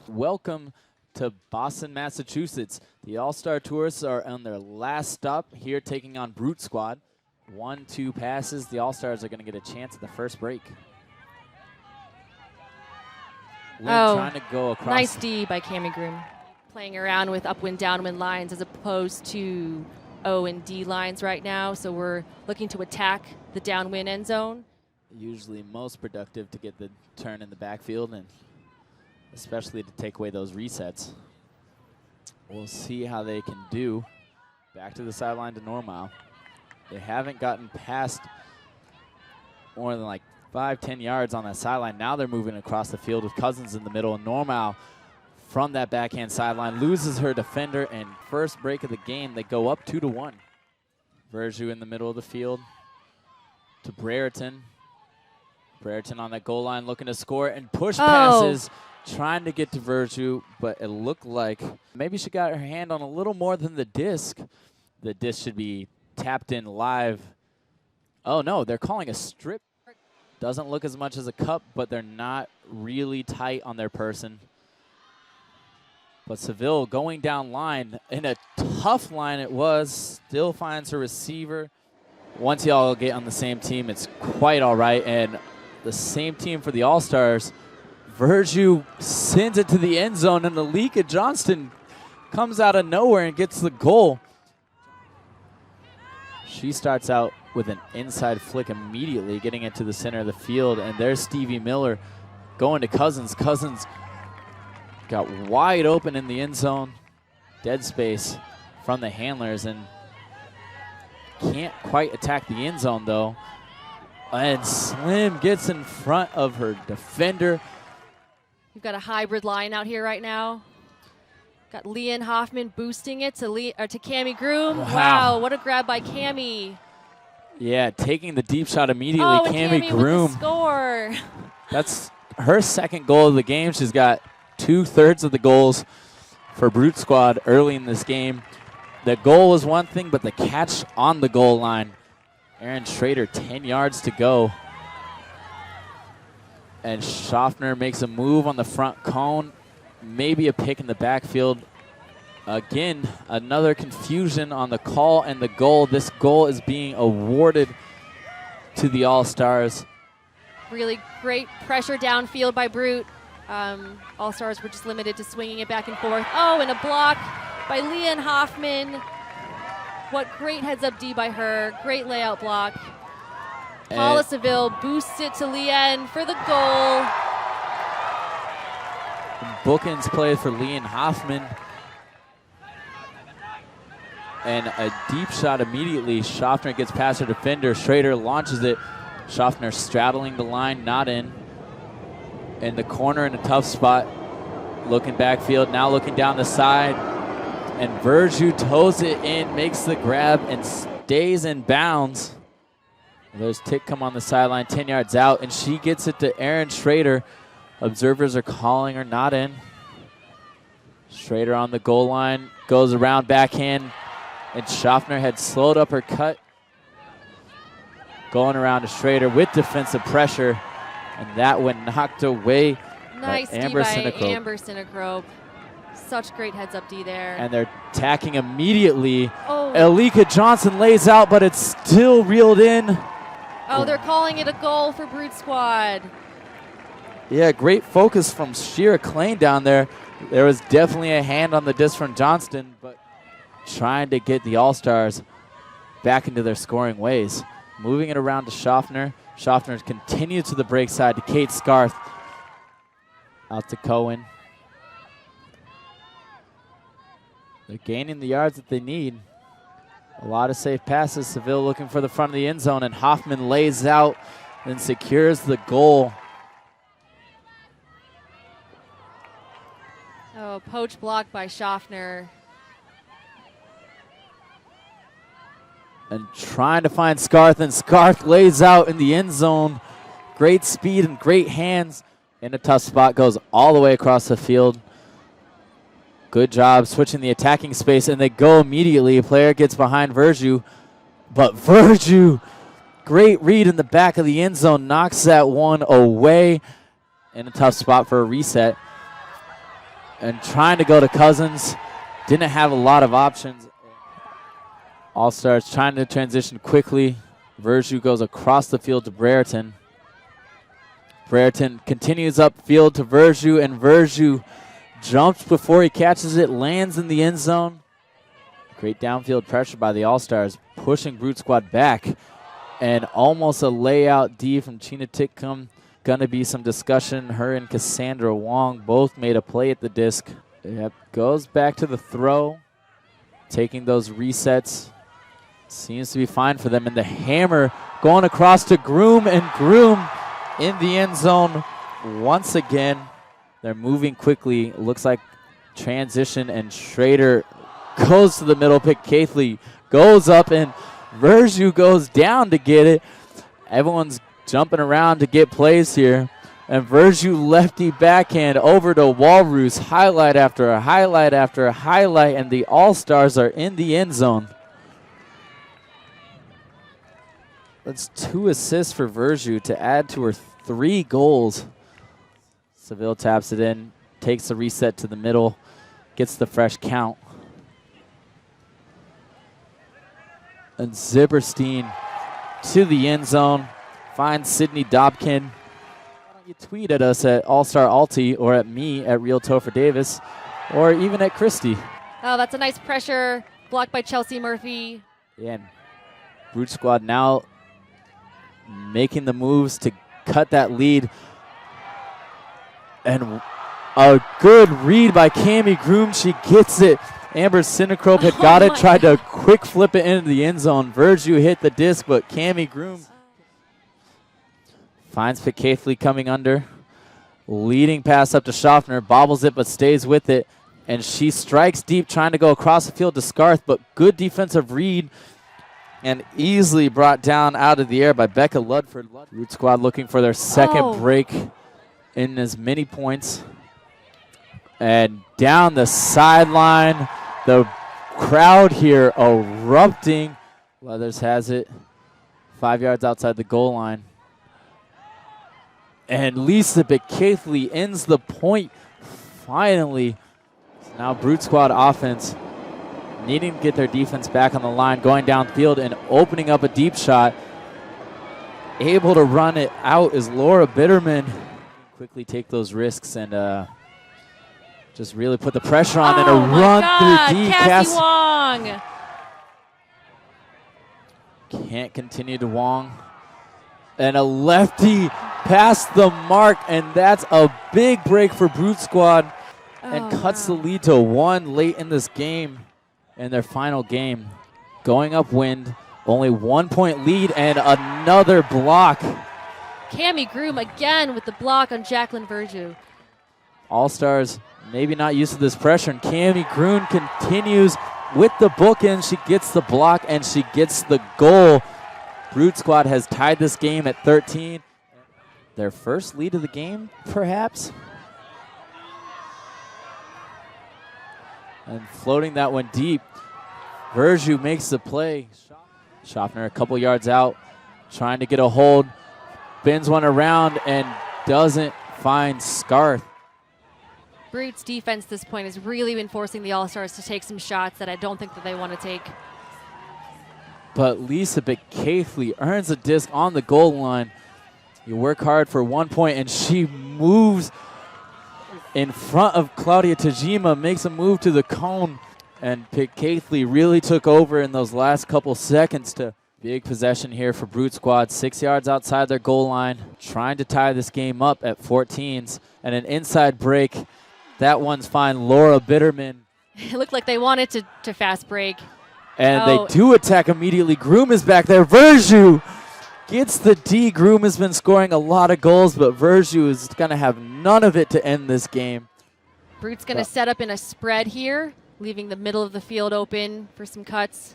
Welcome to Boston, Massachusetts. The All-Star Tourists are on their last stop here taking on Brute Squad. 1-2 passes. The All-Stars are going to get a chance at the first break. Lynn trying to go across. Nice D by Cami Groom. Playing around with upwind, downwind lines as opposed to O and D lines right now. So we're looking to attack the downwind end zone. Usually most productive to get the turn in the backfield, and especially to take away those resets. We'll see how they can do. Back to the sideline to Normal. They haven't gotten past more than like 5-10 yards on that sideline. Now they're moving across the field with Cousins in the middle. And Normal from that backhand sideline loses her defender, and first break of the game, they go up 2-1. Verju in the middle of the field to Brereton. Brereton on that goal line looking to score, and push passes, trying to get to Verju, but it looked like maybe she got her hand on a little more than the disc. The disc should be tapped in live. Oh no, they're calling a strip. Doesn't look as much as a cup, but they're not really tight on their person. But Seville going down line, in a tough line it was, still finds her receiver. Once y'all get on the same team, it's quite all right. And the same team for the All-Stars. Verju sends it to the end zone, and Alika Johnston comes out of nowhere and gets the goal. She starts out with an inside flick immediately, getting it to the center of the field, and there's Stevie Miller going to Cousins. Cousins got wide open in the end zone, dead space from the handlers, and can't quite attack the end zone though. And Slim gets in front of her defender. We've got a hybrid line out here right now. Got Leanne Hoffman boosting it to Cami Groom. Wow, what a grab by Cami. Yeah, taking the deep shot immediately. Cami Groom with the score. That's her second goal of the game. She's got 2/3 of the goals for Brute Squad early in this game. The goal was one thing, but the catch on the goal line. Aaron Schrader, 10 yards to go. And Schaffner makes a move on the front cone. Maybe a pick in the backfield. Again, another confusion on the call and the goal. This goal is being awarded to the All-Stars. Really great pressure downfield by Brute. All-Stars were just limited to swinging it back and forth. Oh, and a block by Leanne Hoffman. What great heads-up D by her. Great layout block. Paula Seville boosts it to Leanne for the goal. Bookends play for Leanne Hoffman. And a deep shot immediately. Schaffner gets past her defender. Schrader launches it. Schaffner straddling the line, not in. In the corner in a tough spot. Looking backfield, now looking down the side. And Verju toes it in, makes the grab, and stays in bounds. There's Titcomb on the sideline, 10 yards out, and she gets it to Aaron Schrader. Observers are calling her not in. Schrader on the goal line, goes around backhand, and Schaffner had slowed up her cut. Going around to Schrader with defensive pressure, and that one knocked away. Nice D by Amber Sinnecrope. Such great heads-up D there. And they're attacking immediately. Alika Johnson lays out, but it's still reeled in. Oh, they're calling it a goal for Brute Squad. Yeah, great focus from Shira Klein down there. There was definitely a hand on the disc from Johnston, but trying to get the All-Stars back into their scoring ways. Moving it around to Schaffner. Schaffner continues to the break side to Kate Scarth. Out to Cohen. They're gaining the yards that they need. A lot of safe passes. Seville looking for the front of the end zone, and Hoffman lays out and secures the goal. Oh, poach block by Schaffner. And trying to find Scarth, and Scarth lays out in the end zone. Great speed and great hands. In a tough spot, goes all the way across the field. Good job switching the attacking space, and they go immediately. A player gets behind Verju, but Verju, great read in the back of the end zone, knocks that one away. In a tough spot for a reset. and trying to go to Cousins. Didn't have a lot of options. All-Stars trying to transition quickly. Verju goes across the field to Brereton. Brereton continues upfield to Verju, and Verju jumps before he catches it, lands in the end zone. Great downfield pressure by the All-Stars, pushing Brute Squad back. And almost a layout D from Chena Titcomb. Gonna be some discussion. Her and Cassandra Wong both made a play at the disc. Yep, goes back to the throw. Taking those resets. Seems to be fine for them. And the hammer going across to Groom, and Groom in the end zone once again. They're moving quickly. It looks like transition, and Schrader goes to the middle pick. Caithley goes up, and Verju goes down to get it. Everyone's jumping around to get plays here. And Verju lefty backhand over to Walrus. Highlight after a highlight after a highlight, and the All-Stars are in the end zone. That's 2 assists for Verju to add to her 3 goals. Seville taps it in, takes the reset to the middle, gets the fresh count. And Zipperstein to the end zone, finds Sydney Dobkin. Why don't you tweet at us at All-Star Alti, or at me at Real Topher Davis, or even at Christy. Oh, that's a nice pressure, blocked by Chelsea Murphy. Yeah, and Brute Squad now making the moves to cut that lead. And a good read by Cami Groom. She gets it. Amber Sinecrope had got it, tried to quick flip it into the end zone. Verju hit the disc, but Cami Groom finds Picaithley coming under. Leading pass up to Schaffner, bobbles it but stays with it. And she strikes deep, trying to go across the field to Scarth, but good defensive read. And easily brought down out of the air by Becca Ludford. Root Squad looking for their second break in as many points. And down the sideline, the crowd here erupting. Leathers has it 5 yards outside the goal line. And Lisa Picaithley ends the point finally. Now Brute Squad offense needing to get their defense back on the line, going downfield and opening up a deep shot. Able to run it out is Laura Bitterman. Quickly take those risks and just really put the pressure on, and a run through D. Cassie Wong. Can't continue to Wong. And a lefty past the mark, and that's a big break for Brute Squad, and cuts the lead to 1 late in this game. In their final game, going upwind, only 1 point lead, and another block. Cami Groom again with the block on Jacqueline Verju. All-Stars maybe not used to this pressure, and Cami Groom continues with the bookend. She gets the block and she gets the goal. Brute Squad has tied this game at 13. Their first lead of the game, perhaps. And floating that one deep. Verju makes the play. Schaffner a couple yards out, trying to get a hold. Bends one around and doesn't find Scarth. Brute's defense at this point has really been forcing the All-Stars to take some shots that I don't think that they want to take. But Lisa Picaithley earns a disc on the goal line. You work hard for 1 point, and she moves in front of Claudia Tajima, makes a move to the cone, and Picaithley really took over in those last couple seconds. To big possession here for Brute Squad, 6 yards outside their goal line, trying to tie this game up at 14s, and an inside break. That one's fine. Laura Bitterman. It looked like they wanted to fast break. And they do attack immediately. Groom is back there. Verju gets the D. Groom has been scoring a lot of goals, but Verju is going to have none of it to end this game. Brute's going to set up in a spread here, leaving the middle of the field open for some cuts.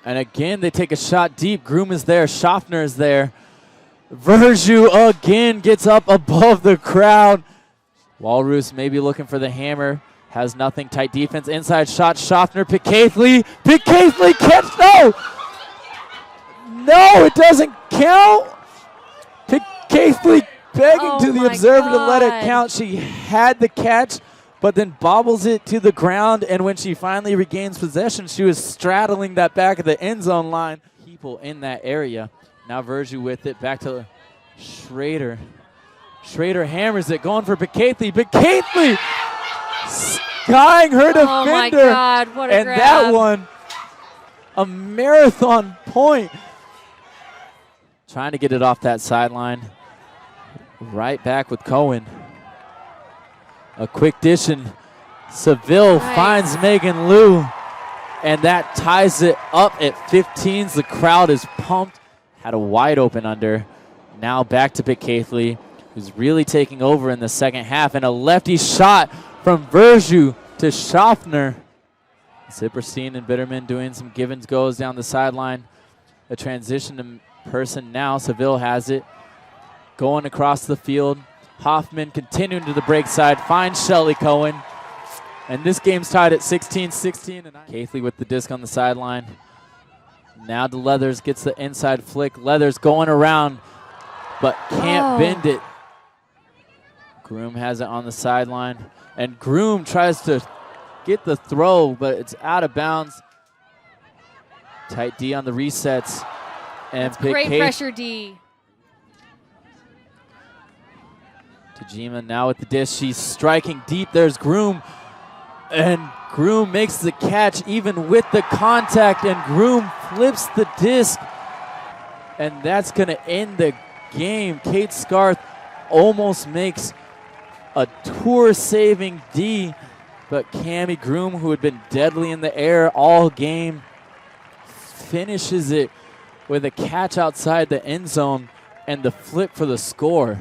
And again, they take a shot deep. Groom is there. Schaffner is there. Verju again gets up above the crowd. Walrus maybe looking for the hammer. Has nothing. Tight defense. Inside shot. Schaffner. Picaithley. Picaithley catch. No! No, it doesn't count. Picaithley begging to the my observer to let it God. count. She had the catch, but then bobbles it to the ground, and when she finally regains possession, she was straddling that back of the end zone line. People in that area. Now Verju with it, back to Schrader. Schrader hammers it, going for Becatley. Becatley skying her defender. Oh my God, what a and grab. that one, a marathon point. Trying to get it off that sideline. Right back with Cohen. A quick dish, and Seville finds Megan Liu, and that ties it up at 15s. The crowd is pumped. Had a wide open under. Now back to Becatley, who's really taking over in the second half, and a lefty shot from Verju to Schaffner. Zipperstein and Bitterman doing some give and goes down the sideline. A transition to person now. Seville has it. Going across the field. Hoffman continuing to the break side. Finds Shelly Cohen. And this game's tied at 16-16. Becatley with the disc on the sideline. Now to Leathers, gets the inside flick. Leathers going around, but can't bend it. Groom has it on the sideline. And Groom tries to get the throw, but it's out of bounds. Tight D on the resets. And Great pressure D. Tajima now with the dish. She's striking deep. There's Groom. And Groom makes the catch even with the contact. And Groom flips the disc. And that's going to end the game. Kate Scarth almost makes a tour-saving D. But Cammie Groom, who had been deadly in the air all game, finishes it with a catch outside the end zone and the flip for the score.